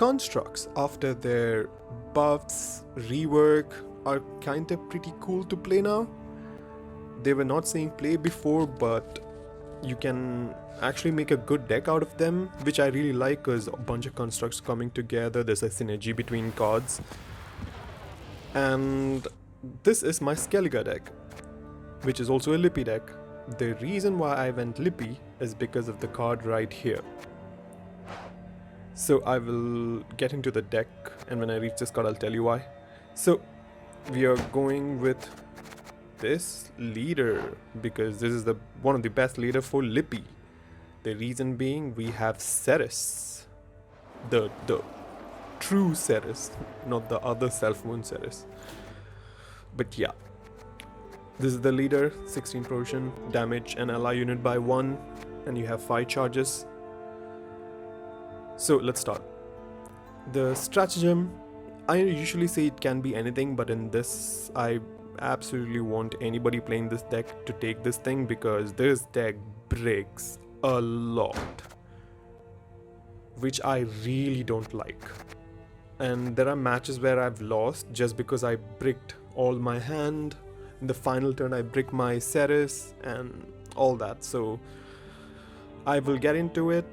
constructs, after their buffs, rework, are kind of pretty cool to play now. They were not seeing play before, but you can actually make a good deck out of them, which I really like because a bunch of constructs coming together, there's a synergy between cards. And this is my Skellige deck, which is also a Lippy deck. The reason why I went Lippy is because of the card right here. So I will get into the deck, and when I reach this card I'll tell you why. So we are going with this leader because this is one of the best leader for Lippy. The reason being, we have Ceres, the true Ceres, not the other self-moon Ceres. But yeah, this is the leader, 16 potion, damage an ally unit by 1, and you have 5 charges. So let's start. The stratagem, I usually say it can be anything, but in this I absolutely want anybody playing this deck to take this thing because this deck breaks a lot, which I really don't like. And there are matches where I've lost just because I bricked all my hand. In the final turn I bricked my Ceres and all that, so I will get into it.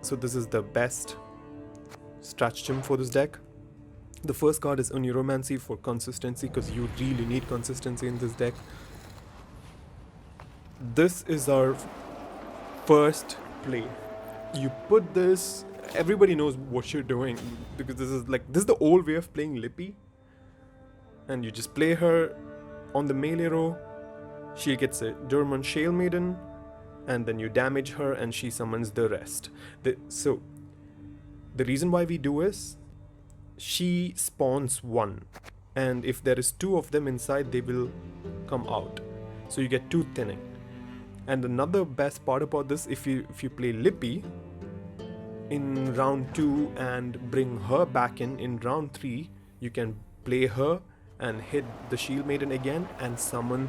So this is the best stratagem for this deck. The first card is Oneiromancy for consistency because you really need consistency in this deck. This is our first play. You put this, everybody knows what you're doing because this is the old way of playing Lippy. And you just play her on the melee row. She gets a German Shale Maiden, and then you damage her and she summons the rest. So the reason why we do is she spawns 1, and if there is 2 of them inside they will come out, so you get 2 thinning. And another best part about this, if you play Lippy in round 2 and bring her back in round 3, you can play her and hit the Shield Maiden again and summon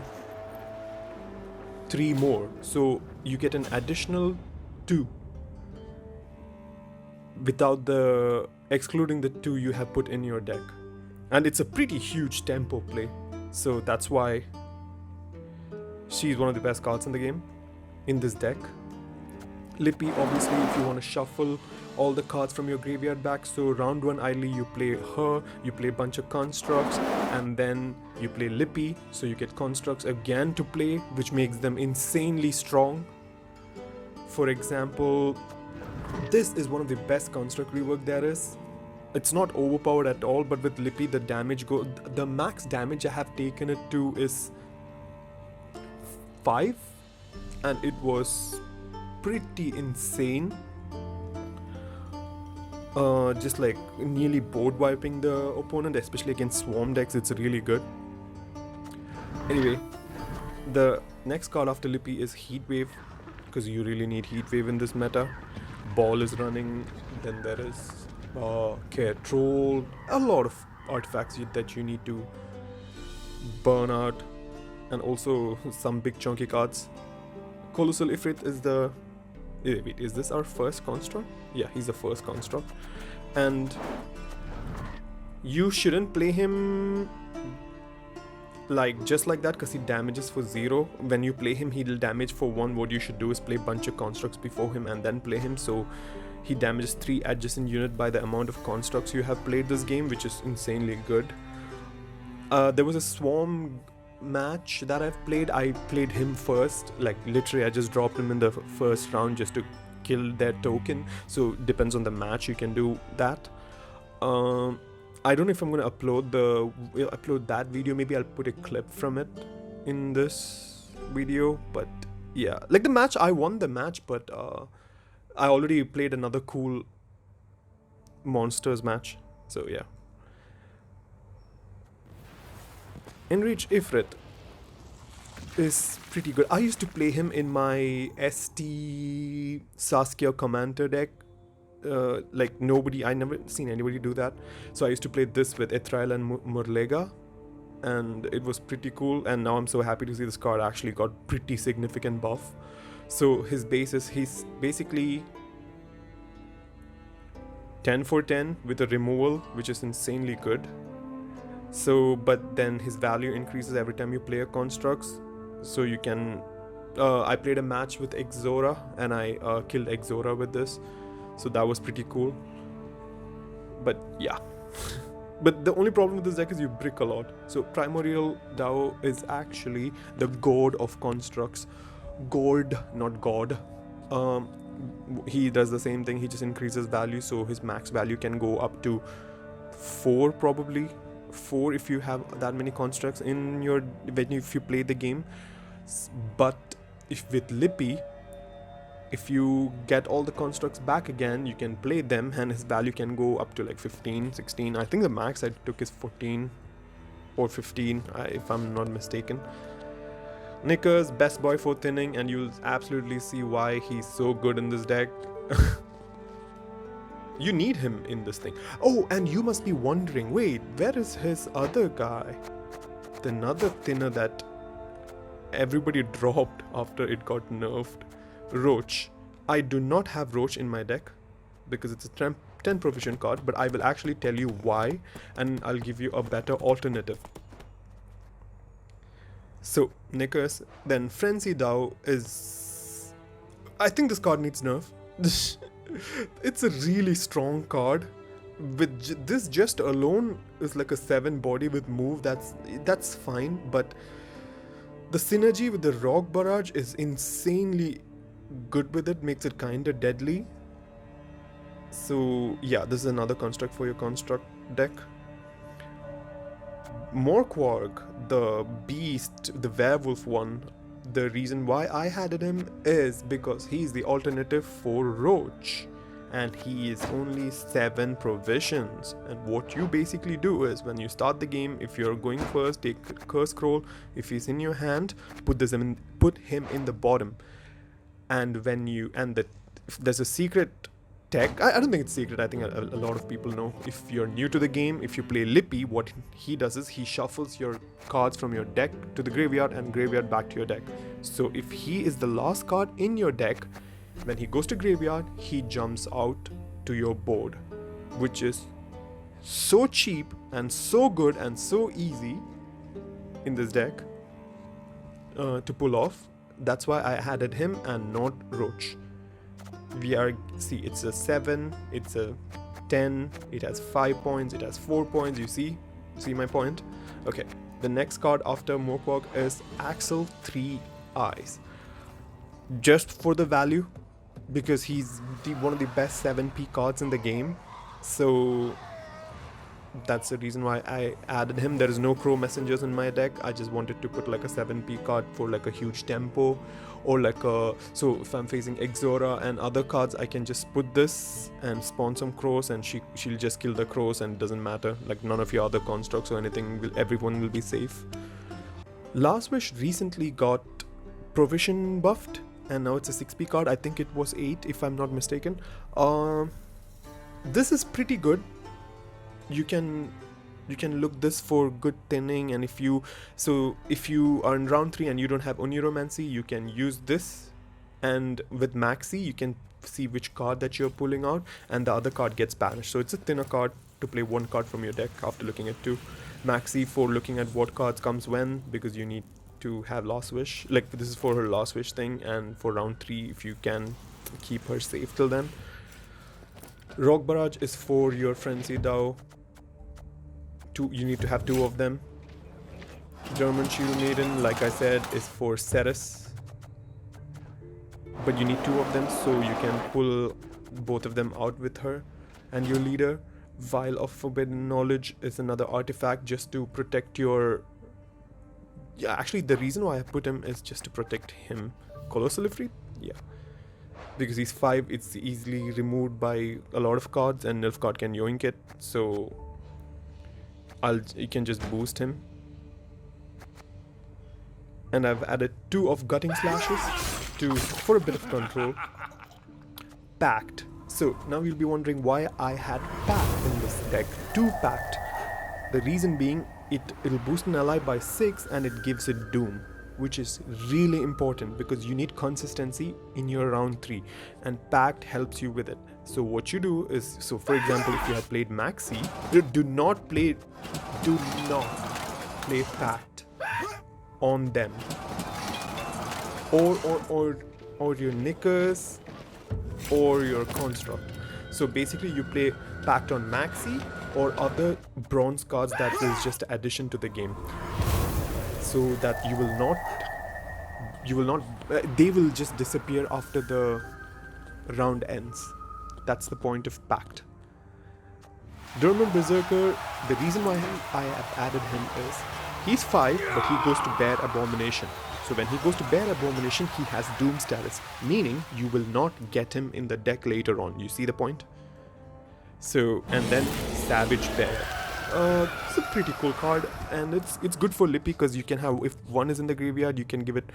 3 more, so you get an additional 2 without excluding the 2 you have put in your deck. And it's a pretty huge tempo play, so that's why she's one of the best cards in the game in this deck. Lippy, obviously, if you want to shuffle all the cards from your graveyard back, so round 1 idly you play her, you play a bunch of constructs, and then you play Lippy, so you get constructs again to play, which makes them insanely strong. For example, this is one of the best construct rework there is. It's not overpowered at all, but with Lippy the damage the max damage I have taken it to is 5, and it was pretty insane. Just like nearly board wiping the opponent, especially against swarm decks. It's really good. Anyway, the next card after Lippy is Heatwave, because you really need Heatwave in this meta. Ball is running, then there is Care Troll, a lot of artifacts that you need to burn out, and also some big chunky cards. Colossal Ifrit is the... Wait, is this our first construct? Yeah, he's the first construct. And you shouldn't play him just like that because he damages for 0. When you play him, he'll damage for 1. What you should do is play a bunch of constructs before him and then play him, so he damages 3 adjacent unit by the amount of constructs you have played this game, which is insanely good. There was a swarm match that I've played. I played him first, literally I just dropped him in the first round just to kill their token, so depends on the match, you can do that. I don't know if I'm gonna upload that video. Maybe I'll put a clip from it in this video, but yeah, the match, I won the match, but I already played another cool monsters match, so yeah. Enrage Ifrit is pretty good. I used to play him in my ST Saskia Commander deck. I never seen anybody do that. So I used to play this with Etrail and Murlega, and it was pretty cool. And now I'm so happy to see this card actually got pretty significant buff. So his base is, he's basically 10 for 10 with a removal, which is insanely good. So, but then his value increases every time you play a constructs. So you can. I played a match with Exora and I killed Exora with this. So that was pretty cool. But yeah. But the only problem with this deck is you brick a lot. So Primordial Dao is actually the Gord of constructs. Gord, not God. He does the same thing. He just increases value, so his max value can go up to 4 probably. 4 if you have that many constructs in your if you play the game. But if with Lippy, if you get all the constructs back again, you can play them and his value can go up to like 15, 16. I think the max I took is 14 or 15 if I'm not mistaken. Knickers, best boy for thinning, and you'll absolutely see why he's so good in this deck. You need him in this thing. Oh, and you must be wondering, wait, where is his other guy? Another thinner that everybody dropped after it got nerfed. Roach. I do not have Roach in my deck because it's a 10 provision card, but I will actually tell you why and I'll give you a better alternative. So, Knickers, then Frenzy Dao is... I think this card needs nerf. It's a really strong card. With this just alone is like a 7 body with move, that's fine, but the synergy with the Rock Barrage is insanely good with it, makes it kinda deadly. So yeah, this is another construct for your construct deck. Morkwarg, the beast, the werewolf one, the reason why I added him is because he's the alternative for Roach. And he is only 7 provisions. And what you basically do is when you start the game, if you're going first, take Curse Scroll. If he's in your hand, put him in the bottom. And when you there's a secret tech. I don't think it's secret. I think a lot of people know. If you're new to the game, if you play Lippy, what he does is he shuffles your cards from your deck to the graveyard and graveyard back to your deck. So if he is the last card in your deck, when he goes to graveyard, he jumps out to your board, which is so cheap and so good and so easy in this deck to pull off. That's why I added him and not Roach. It's a 7, it's a 10, it has 5 points, it has 4 points, you see my point? Okay, the next card after Morkwarg is Axel 3 Eyes. Just for the value, because he's one of the best 7p cards in the game, so that's the reason why I added him. There is no Crow Messengers in my deck. I just wanted to put like a 7p card for like a huge tempo, or like so if I'm facing Exora and other cards, I can just put this and spawn some crows and she'll just kill the crows and it doesn't matter, like none of your other constructs or anything, everyone will be safe. Last Wish recently got provision buffed and now it's a 6p card. I think it was 8 if I'm not mistaken. This is pretty good. You can look this for good thinning, and if you are in round 3 and you don't have Oniromancy, you can use this, and with Maxi you can see which card that you're pulling out and the other card gets banished. So it's a thinner card to play 1 card from your deck after looking at 2. Maxi for looking at what cards comes when, because you need to have Last Wish, like this is for her Last Wish thing, and for round 3 if you can keep her safe till then. Rock Barrage is for your Frenzy Dao. You need to have 2 of them. German Shield Maiden, like I said, is for Ceres, but you need 2 of them, so you can pull both of them out with her. And your leader, Vial of Forbidden Knowledge, is another artifact just to protect your... Yeah, actually the reason why I put him is just to protect him. Colossal Ifrit? Yeah. Because he's 5, it's easily removed by a lot of cards and Nilf card can yoink it, so you can just boost him. And I've added 2 of Gutting Slashes for a bit of control. Pact. So now you'll be wondering why I had Pact in this deck. 2 Pact. The reason being, it'll boost an ally by 6 and it gives it Doom. which is really important because you need consistency in your round 3, and Pact helps you with it. So what you do is, so for example, if you have played Maxi, do not play Pact on them, or your Knickers or your Construct. So basically you play Pact on Maxi or other bronze cards that is just addition to the game, so that you will not they will just disappear after the round ends. That's the point of Pact. Dorman Berserker, the reason why I have added him is he's 5, but he goes to Bear Abomination. So when he goes to Bear Abomination, he has Doom status, meaning you will not get him in the deck later on. You see the point? So, and then Savage Bear. It's a pretty cool card, and it's good for Lippy because you can have, if one is in the graveyard, you can give it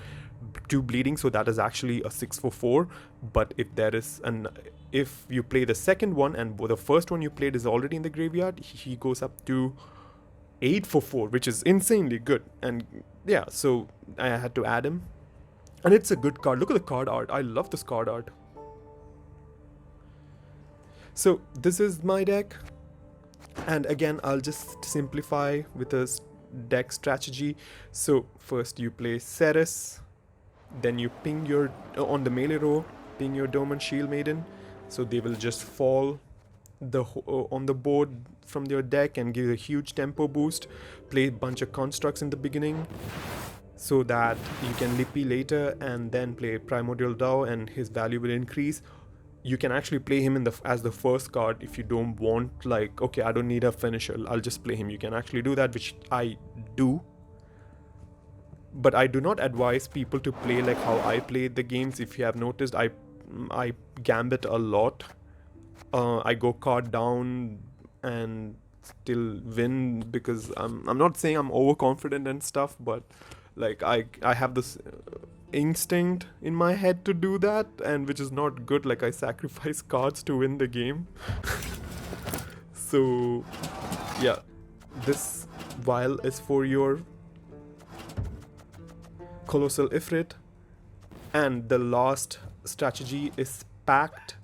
2 bleeding, so that is actually a 6 for 4. But if you play the second one and the first one you played is already in the graveyard, he goes up to 8 for 4, which is insanely good. And yeah, so I had to add him, and it's a good card. Look at the card art. I love this card art. So this is my deck. And again, I'll just simplify with a deck strategy. So first you play Ceres, then you ping your, on the melee row, ping your Dormant Shield Maiden. So they will just fall on the board from your deck and give a huge tempo boost. Play a bunch of constructs in the beginning so that you can Lippy later, and then play Primordial Dow and his value will increase. You can actually play him as the first card if you don't want, like, okay, I don't need a finisher, I'll just play him. You can actually do that, which I do. But I do not advise people to play like how I play the games. If you have noticed, I gambit a lot. I go card down and still win because I'm not saying I'm overconfident and stuff, but like I have this instinct in my head to do that, and which is not good. Like I sacrifice cards to win the game. So yeah, this vial is for your Colossal Ifrit, and the last strategy is Pact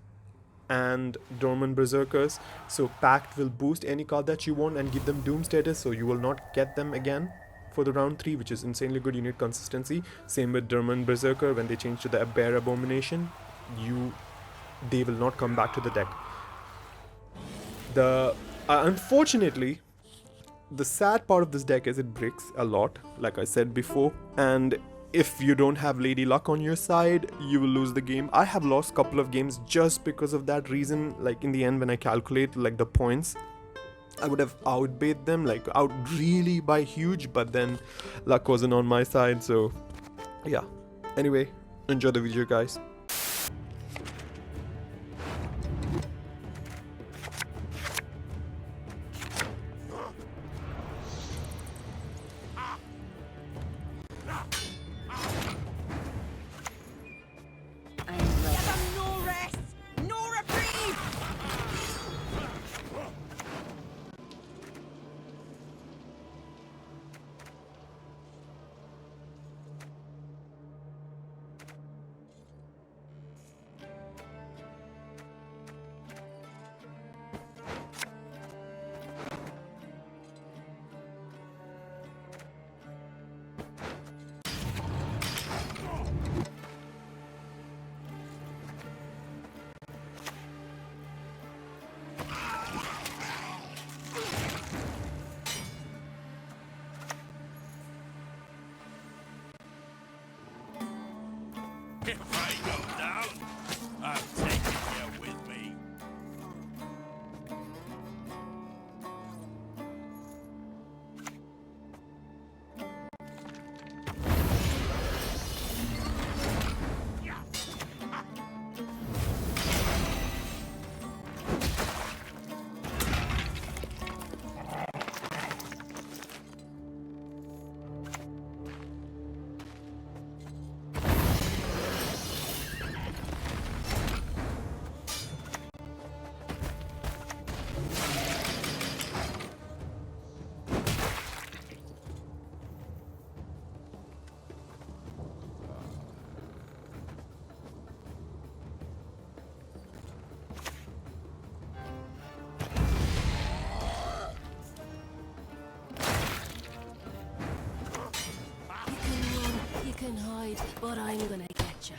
and Dormant Berserkers. So Pact will boost any card that you want and give them Doom status, so you will not get them again for the round 3, which is insanely good. You need consistency. Same with Dormant Berserker. When they change to the Bear Abomination, they will not come back to the deck. Unfortunately, the sad part of this deck is it breaks a lot, like I said before, and if you don't have Lady Luck on your side, you will lose the game. I have lost a couple of games just because of that reason. Like in the end, when I calculate like the points, I would have outbid them, like out really by huge, but then luck wasn't on my side. So yeah, anyway, enjoy the video, guys. hide, but I'm gonna get ya.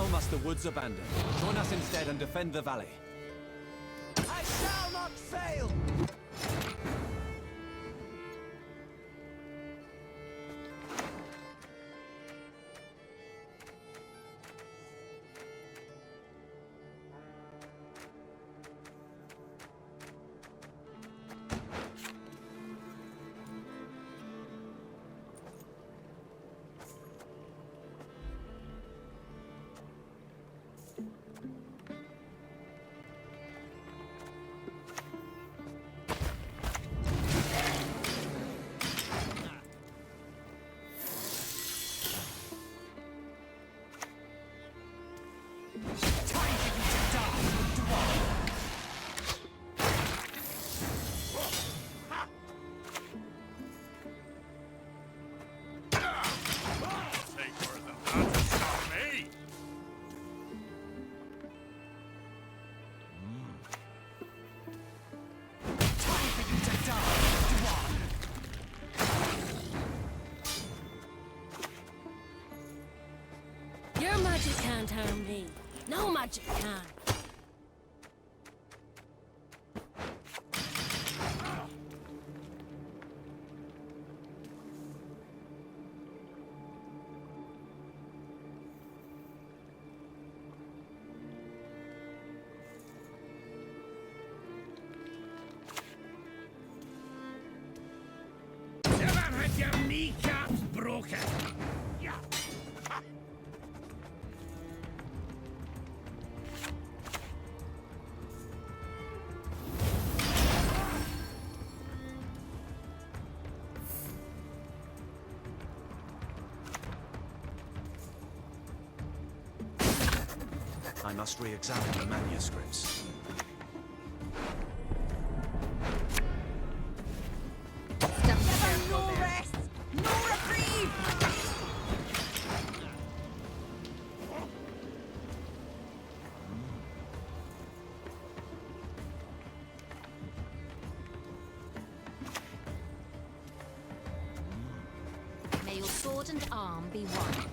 well must the woods abandon. Join us instead and defend the valley. I shall not fail! Your magic can't harm me. No magic can. Never had your kneecaps broken. Yeah. I must re-examine the manuscripts. No rest! No reprieve! May your sword and arm be one.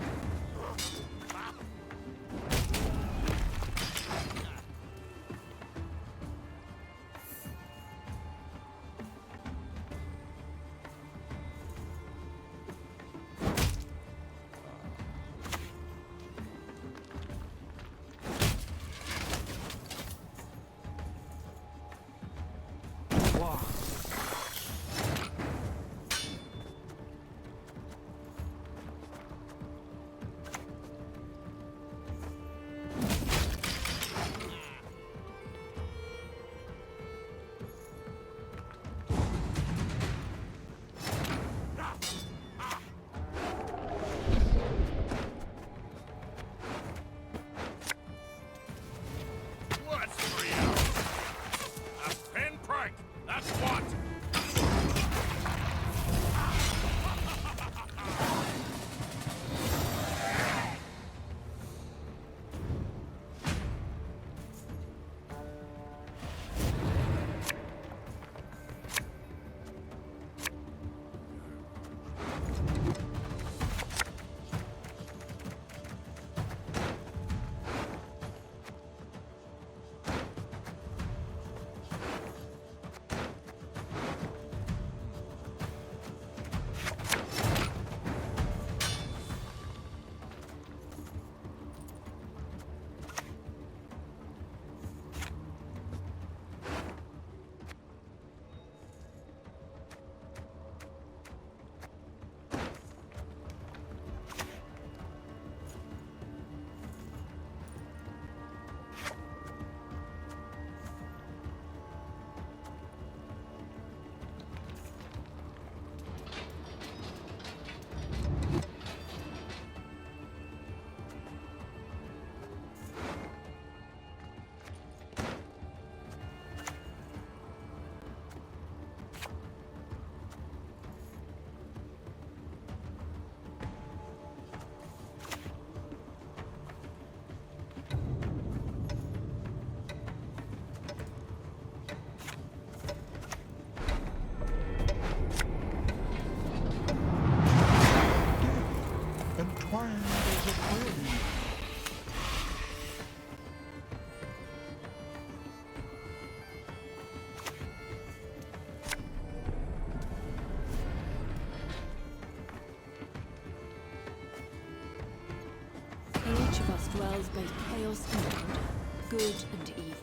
chaos and order, good and evil.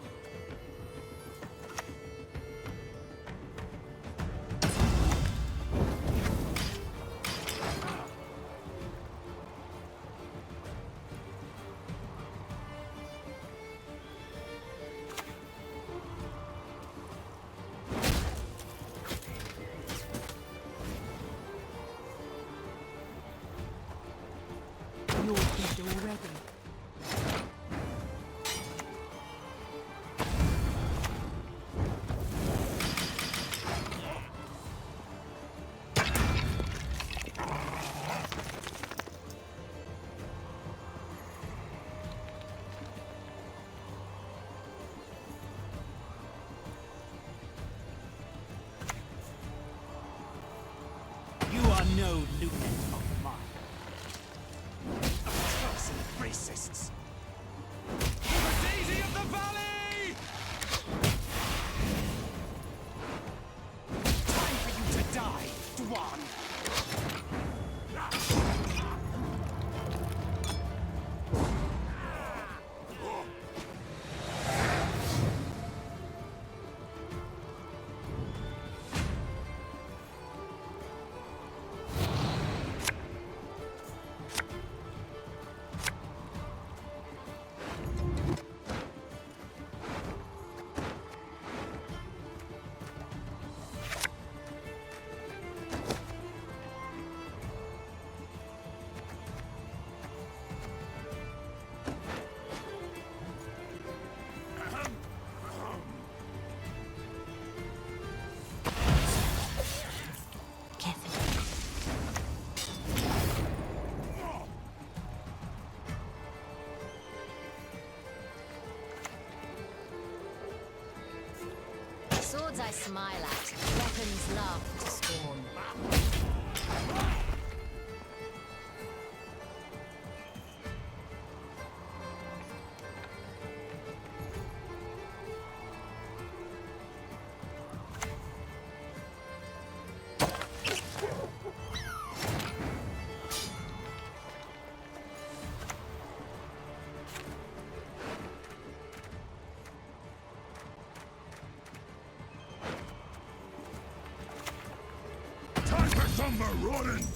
You're dead already. You are no lieutenant of mine. Accursed racists. The Daisy of the Valley! Time for you to die, Dwan. Swords I smile at, weapons laugh to scorn. Time for some marauding